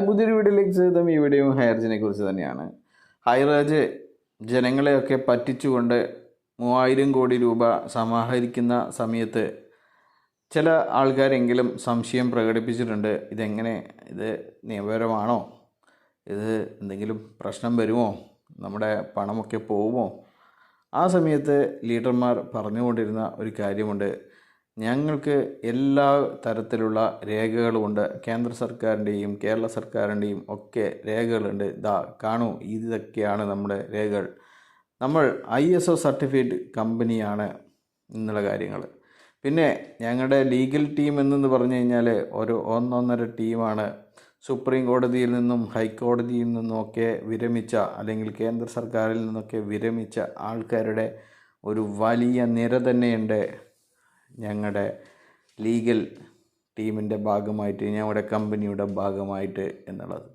പുതിയൊരു വീഡിയോയിലേക്ക് സ്വാഗതം. ഈ വീഡിയോ ഹൈറേജിനെ കുറിച്ച് തന്നെയാണ്. ഹൈറേജ് ജനങ്ങളെയൊക്കെ പറ്റിച്ചുകൊണ്ട് 3000 കോടി രൂപ സമാഹരിക്കുന്ന സമയത്ത് ചില ആൾക്കാരെങ്കിലും സംശയം പ്രകടിപ്പിച്ചിട്ടുണ്ട്. ഇത് നിയമപരമാണോ? ഇത് എന്തെങ്കിലും പ്രശ്നം വരുമോ? നമ്മുടെ പണമൊക്കെ പോവുമോ? ആ സമയത്ത് ലീഡർമാർ പറഞ്ഞുകൊണ്ടിരുന്ന ഒരു കാര്യമുണ്ട്. ഞങ്ങൾക്ക് എല്ലാ തരത്തിലുള്ള രേഖകളുമുണ്ട്. കേന്ദ്ര സർക്കാരിൻ്റെയും കേരള സർക്കാരിൻ്റെയും ഒക്കെ രേഖകളുണ്ട്. കാണൂ, ഇതൊക്കെയാണ് നമ്മുടെ രേഖകൾ. നമ്മൾ ISO സർട്ടിഫൈഡ് കമ്പനിയാണ് എന്നുള്ള കാര്യങ്ങൾ. പിന്നെ ഞങ്ങളുടെ ലീഗൽ ടീം എന്നു പറഞ്ഞു കഴിഞ്ഞാൽ ഒന്നൊന്നര ടീമാണ്. സുപ്രീം കോടതിയിൽ നിന്നും ഹൈക്കോടതിയിൽ നിന്നുമൊക്കെ വിരമിച്ച, അല്ലെങ്കിൽ കേന്ദ്ര സർക്കാരിൽ നിന്നൊക്കെ വിരമിച്ച ആൾക്കാരുടെ ഒരു വലിയ നിര തന്നെയുണ്ട് ഞങ്ങളുടെ ലീഗൽ ടീമിൻ്റെ ഭാഗമായിട്ട്, ഞങ്ങളുടെ കമ്പനിയുടെ ഭാഗമായിട്ട് എന്നുള്ളത്.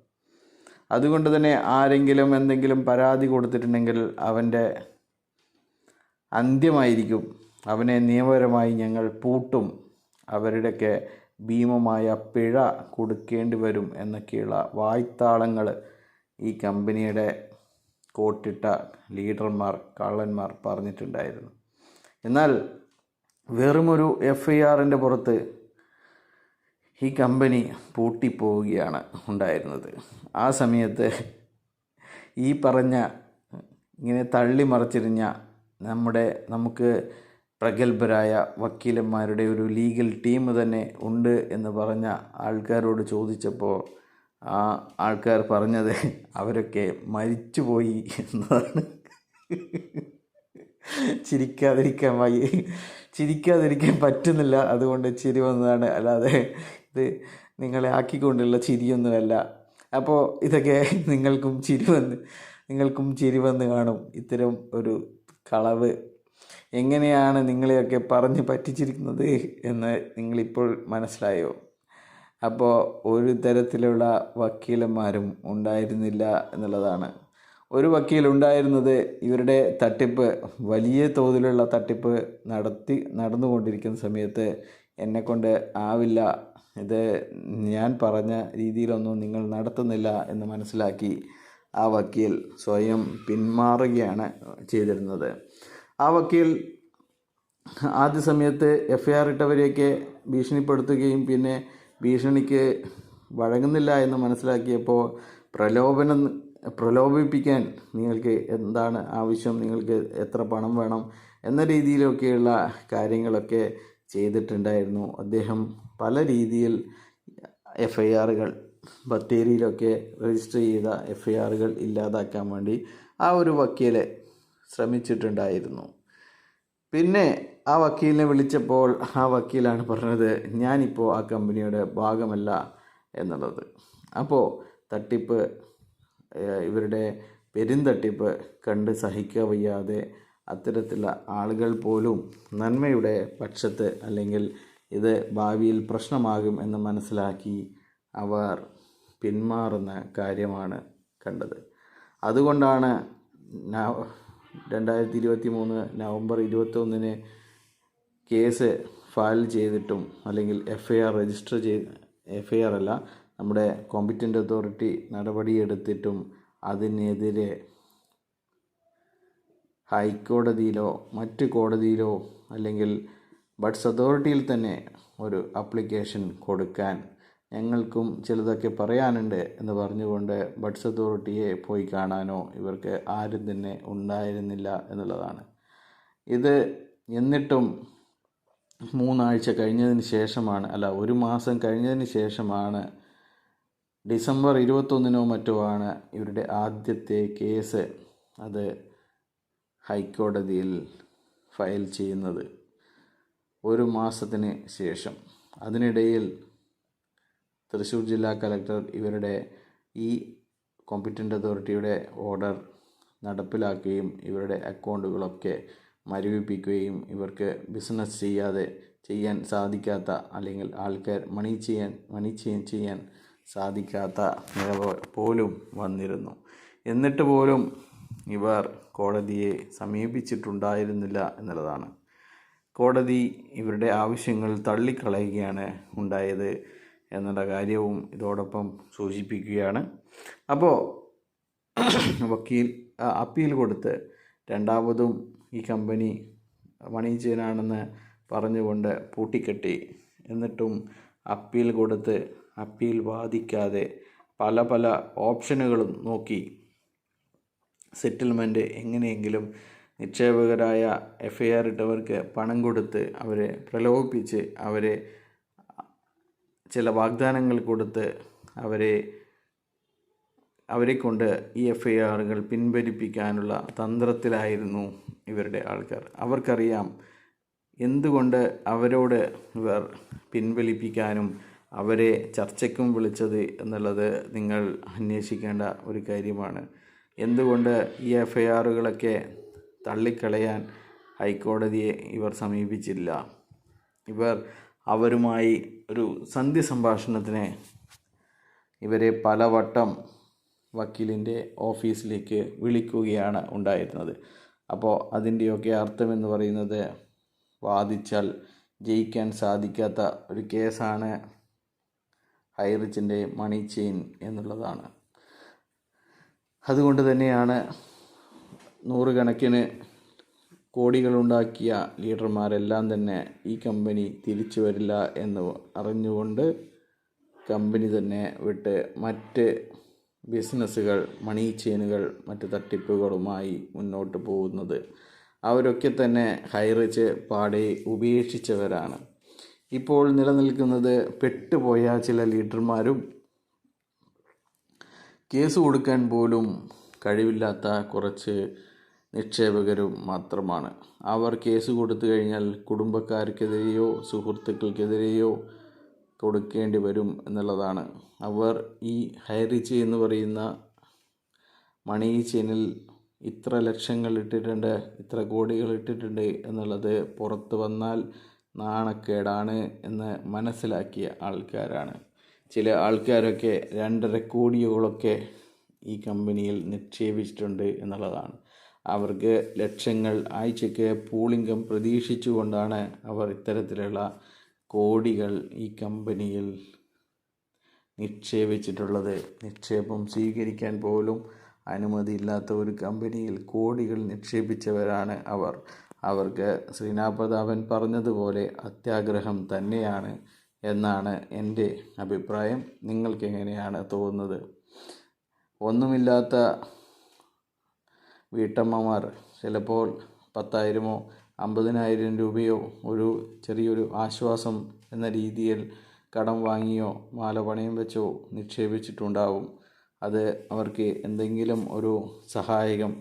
അതുകൊണ്ട് തന്നെ ആരെങ്കിലും എന്തെങ്കിലും പരാതി കൊടുത്തിട്ടുണ്ടെങ്കിൽ അവൻ്റെ അന്ത്യമായിരിക്കും. അവനെ നിയമപരമായി ഞങ്ങൾ പൂട്ടും, അവരുടെയൊക്കെ ഭീമമായ പിഴ കൊടുക്കേണ്ടി വരും എന്നൊക്കെയുള്ള വായ്ത്താളങ്ങൾ ഈ കമ്പനിയുടെ കോട്ടിട്ട ലീഡർമാർ, കള്ളന്മാർ പറഞ്ഞിട്ടുണ്ടായിരുന്നു. എന്നാൽ വെറുമൊരു FIRൻ്റെ പുറത്ത് ഈ കമ്പനി പൂട്ടിപ്പോവുകയാണ് ഉണ്ടായിരുന്നത്. ആ സമയത്ത് ഈ പറഞ്ഞ ഇങ്ങനെ തള്ളിമറിച്ചിരിഞ്ഞ നമുക്ക് പ്രഗത്ഭരായ വക്കീലന്മാരുടെ ഒരു ലീഗൽ ടീം തന്നെ ഉണ്ട് എന്ന് പറഞ്ഞ ആൾക്കാരോട് ചോദിച്ചപ്പോൾ ആ ആൾക്കാർ പറഞ്ഞത് അവരൊക്കെ മരിച്ചുപോയി എന്നതാണ്. ചിരിക്കാതിരിക്കാൻ പറ്റുന്നില്ല, അതുകൊണ്ട് ചിരി വന്നതാണ്. അല്ലാതെ ഇത് നിങ്ങളെ ആക്കിക്കൊണ്ടുള്ള ചിരിയൊന്നുമല്ല. അപ്പോൾ ഇതൊക്കെ നിങ്ങൾക്കും ചിരി വന്ന് കാണും. ഇത്തരം ഒരു കളവ് എങ്ങനെയാണ് നിങ്ങളെയൊക്കെ പറഞ്ഞ് പറ്റിച്ചിരിക്കുന്നത് എന്ന് നിങ്ങളിപ്പോൾ മനസ്സിലായോ? അപ്പോൾ ഒരു തരത്തിലുള്ള വക്കീലന്മാരും ഉണ്ടായിരുന്നില്ല എന്നുള്ളതാണ്. ഒരു വക്കീലുണ്ടായിരുന്നത് ഇവരുടെ തട്ടിപ്പ്, വലിയ തോതിലുള്ള തട്ടിപ്പ് നടന്നുകൊണ്ടിരിക്കുന്ന സമയത്ത് എന്നെക്കൊണ്ട് ആവില്ല, ഇത് ഞാൻ പറഞ്ഞ രീതിയിലൊന്നും നിങ്ങൾ നടത്തുന്നില്ല എന്ന് മനസ്സിലാക്കി ആ വക്കീൽ സ്വയം പിന്മാറുകയാണ് ചെയ്തിരുന്നത്. ആ വക്കീൽ ആദ്യ സമയത്ത് FIR ഇട്ടവരെയൊക്കെ ഭീഷണിപ്പെടുത്തുകയും പിന്നെ ഭീഷണിക്ക് വഴങ്ങുന്നില്ല എന്ന് മനസ്സിലാക്കിയപ്പോൾ പ്രലോഭിപ്പിക്കാൻ നിങ്ങൾക്ക് എന്താണ് ആവശ്യം, നിങ്ങൾക്ക് എത്ര പണം വേണം എന്ന രീതിയിലൊക്കെയുള്ള കാര്യങ്ങളൊക്കെ ചെയ്തിട്ടുണ്ടായിരുന്നു. അദ്ദേഹം പല രീതിയിൽ FIRകൾ, ബത്തേരിയിലൊക്കെ രജിസ്റ്റർ ചെയ്ത FIRകൾ ഇല്ലാതാക്കാൻ വേണ്ടി ആ ഒരു വക്കീലെ ശ്രമിച്ചിട്ടുണ്ടായിരുന്നു. പിന്നെ ആ വക്കീലിനെ വിളിച്ചപ്പോൾ ആ വക്കീലാണ് പറഞ്ഞത്, ഞാനിപ്പോൾ ആ കമ്പനിയുടെ ഭാഗമല്ല എന്നുള്ളത്. അപ്പോൾ ഇവരുടെ പെരുന്തട്ടിപ്പ് കണ്ട് സഹിക്കാൻ വയ്യാതെ അത്തരത്തിലുള്ള ആളുകൾ പോലും നന്മയുടെ പക്ഷത്ത്, അല്ലെങ്കിൽ ഇത് ഭാവിയിൽ പ്രശ്നമാകും എന്ന് മനസ്സിലാക്കി അവർ പിന്മാറുന്ന കാര്യമാണ് കണ്ടത്. അതുകൊണ്ടാണ് 2023 നവംബർ 21 കേസ് ഫയൽ ചെയ്തിട്ടും, അല്ലെങ്കിൽ FIR അല്ല, നമ്മുടെ കോമ്പറ്റൻ്റ് അതോറിറ്റി നടപടിയെടുത്തിട്ടും അതിനെതിരെ ഹൈക്കോടതിയിലോ മറ്റ് കോടതിയിലോ അല്ലെങ്കിൽ ബഡ്സ് അതോറിറ്റിയിൽ തന്നെ ഒരു ആപ്ലിക്കേഷൻ കൊടുക്കാൻ ഞങ്ങൾക്കും ചിലതൊക്കെ പറയാനുണ്ട് എന്ന് പറഞ്ഞുകൊണ്ട് ബഡ്സ് അതോറിറ്റിയെ പോയി കാണാനോ ഇവർക്ക് ആരും തന്നെ ഉണ്ടായിരുന്നില്ല എന്നുള്ളതാണ്. ഇത് എന്നിട്ടും 3 ആഴ്ച കഴിഞ്ഞതിന് ശേഷമാണ്, ഒരു മാസം കഴിഞ്ഞതിന് ശേഷമാണ്, ഡിസംബർ 21 മറ്റോ ആണ് ഇവരുടെ ആദ്യത്തെ കേസ് അത് ഹൈക്കോടതിയിൽ ഫയൽ ചെയ്യുന്നത്. 1 മാസത്തിന് ശേഷം. അതിനിടയിൽ തൃശ്ശൂർ ജില്ലാ കളക്ടർ ഇവരുടെ ഈ കോമ്പറ്റൻ്റ് അതോറിറ്റിയുടെ ഓർഡർ നടപ്പിലാക്കുകയും ഇവരുടെ അക്കൗണ്ടുകളൊക്കെ മരവിപ്പിക്കുകയും ഇവർക്ക് ബിസിനസ് ചെയ്യാൻ സാധിക്കാത്ത, അല്ലെങ്കിൽ ആൾക്കാർ മണി ചെയ്യാൻ സാധിക്കാത്ത നില പോലും വന്നിരുന്നു. എന്നിട്ട് പോലും ഇവർ കോടതിയെ സമീപിച്ചിട്ടുണ്ടായിരുന്നില്ല എന്നുള്ളതാണ്. കോടതി ഇവരുടെ ആവശ്യങ്ങൾ തള്ളിക്കളയുകയാണ് ഉണ്ടായത്. എന്നുള്ള കാര്യവും ഇതോടൊപ്പം സൂചിപ്പിക്കുകയാണ്. അപ്പോൾ വക്കീൽ അപ്പീൽ കൊടുത്ത് രണ്ടാമതും ഈ കമ്പനി മണി ചെയിനാണെന്ന് പറഞ്ഞുകൊണ്ട് പൂട്ടിക്കെട്ടി. എന്നിട്ടും അപ്പീൽ കൊടുത്ത് അപ്പീൽ വാദിക്കാതെ പല ഓപ്ഷനുകളും നോക്കി സെറ്റിൽമെൻറ്റ് എങ്ങനെയെങ്കിലും നിക്ഷേപകരായ FIR ഇട്ടവർക്ക് പണം കൊടുത്ത് അവരെ പ്രലോഭിപ്പിച്ച് അവരെ ചില വാഗ്ദാനങ്ങൾ കൊടുത്ത് അവരെ കൊണ്ട് ഈ FIRകൾ പിൻവലിപ്പിക്കാനുള്ള തന്ത്രത്തിലായിരുന്നു ഇവരുടെ ആൾക്കാർ. അവർക്കറിയാം എന്തുകൊണ്ട് അവരോട് ഇവർ പിൻവലിപ്പിക്കാനും അവരെ ചർച്ചയ്ക്കും വിളിച്ചത് എന്നുള്ളത് നിങ്ങൾ അന്വേഷിക്കേണ്ട ഒരു കാര്യമാണ്. എന്തുകൊണ്ട് ഈ FIRകളൊക്കെ തള്ളിക്കളയാൻ ഹൈക്കോടതിയെ ഇവർ സമീപിച്ചില്ല? ഇവർ അവരുമായി ഒരു സന്ധി സംഭാഷണത്തിന് ഇവരെ പലവട്ടം വക്കീലിൻ്റെ ഓഫീസിലേക്ക് വിളിക്കുകയാണ് ഉണ്ടായിരുന്നത്. അപ്പോൾ അതിൻ്റെയൊക്കെ അർത്ഥമെന്ന് പറയുന്നത് വാദിച്ചാൽ ജയിക്കാൻ സാധിക്കാത്ത ഒരു കേസാണ് ഹൈറിച്ചിൻ്റെ മണി ചെയിൻ എന്നുള്ളതാണ്. അതുകൊണ്ട് തന്നെയാണ് നൂറുകണക്കിന് കോടികളുണ്ടാക്കിയ ലീഡർമാരെല്ലാം തന്നെ ഈ കമ്പനി തിരിച്ചു വരില്ല എന്ന് അറിഞ്ഞുകൊണ്ട് കമ്പനി തന്നെ വിട്ട് മറ്റ് ബിസിനസ്സുകൾ, മണി ചെയിനുകൾ, മറ്റ് തട്ടിപ്പുകളുമായി മുന്നോട്ട് പോകുന്നത്. അവരൊക്കെ തന്നെ ഹൈറിച്ച് പാടെ ഉപേക്ഷിച്ചവരാണ്. ഇപ്പോൾ നിലനിൽക്കുന്നത് പെട്ടുപോയ ചില ലീഡർമാരും കേസ് കൊടുക്കാൻ പോലും കഴിവില്ലാത്ത കുറച്ച് നിക്ഷേപകരും മാത്രമാണ്. അവർ കേസ് കൊടുത്തു കഴിഞ്ഞാൽ കുടുംബക്കാർക്കെതിരെയോ സുഹൃത്തുക്കൾക്കെതിരെയോ കൊടുക്കേണ്ടി വരും എന്നുള്ളതാണ്. അവർ ഈ ഹൈറിച്ച് എന്ന് പറയുന്ന മണി ചെയിനിൽ ഇത്ര ലക്ഷങ്ങൾ ഇട്ടിട്ടുണ്ട്, ഇത്ര കോടികൾ ഇട്ടിട്ടുണ്ട് എന്നുള്ളത് പുറത്തു വന്നാൽ നാണക്കേടാണ് എന്ന് മനസ്സിലാക്കിയ ആൾക്കാരാണ്. ചില ആൾക്കാരൊക്കെ 2.5 കോടികളൊക്കെ ഈ കമ്പനിയിൽ നിക്ഷേപിച്ചിട്ടുണ്ട് എന്നുള്ളതാണ്. അവർക്ക് ലക്ഷങ്ങൾ ആഴ്ചയ്ക്ക് പൂളിംഗം പ്രതീക്ഷിച്ചുകൊണ്ടാണ് അവർ ഇത്തരത്തിലുള്ള കോടികൾ ഈ കമ്പനിയിൽ നിക്ഷേപിച്ചിട്ടുള്ളത്. നിക്ഷേപം സ്വീകരിക്കാൻ പോലും അനുമതിയില്ലാത്ത ഒരു കമ്പനിയിൽ കോടികൾ നിക്ഷേപിച്ചവരാണ് അവർ. അവർക്ക് ശ്രീനാഥ് പ്രതാപൻ പറഞ്ഞതുപോലെ അത്യാഗ്രഹം തന്നെയാണ് എന്നാണ് എൻ്റെ അഭിപ്രായം. നിങ്ങൾക്ക് എങ്ങനെയാണ് തോന്നുന്നത്? ഒന്നുമില്ലാത്ത വീട്ടമ്മമാർ ചിലപ്പോൾ 10,000 50,000 രൂപയോ ഒരു ചെറിയൊരു ആശ്വാസം എന്ന രീതിയിൽ കടം വാങ്ങിയോ മാല പണയം വെച്ചോ നിക്ഷേപിച്ചിട്ടുണ്ടാവും. അത് അവർക്ക് എന്തെങ്കിലും ഒരു സഹായകം,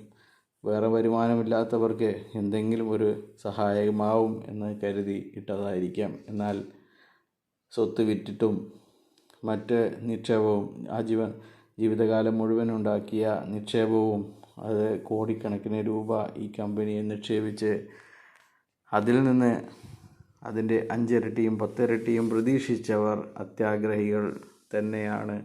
വേറെ വരുമാനമില്ലാത്തവർക്ക് എന്തെങ്കിലും ഒരു സഹായകമാവും എന്ന് കരുതി ഇട്ടതായിരിക്കാം. എന്നാൽ സ്വത്ത് വിറ്റിട്ടും മറ്റ് നിക്ഷേപവും ജീവിതകാലം മുഴുവൻ ഉണ്ടാക്കിയ നിക്ഷേപവും അത് കോടിക്കണക്കിന് രൂപ ഈ കമ്പനിയിൽ നിക്ഷേപിച്ച് അതിൽ നിന്ന് അതിൻ്റെ 5 ഇരട്ടിയും 10 ഇരട്ടിയും പ്രതീക്ഷിച്ചവർ അത്യാഗ്രഹികൾ തന്നെയാണ്.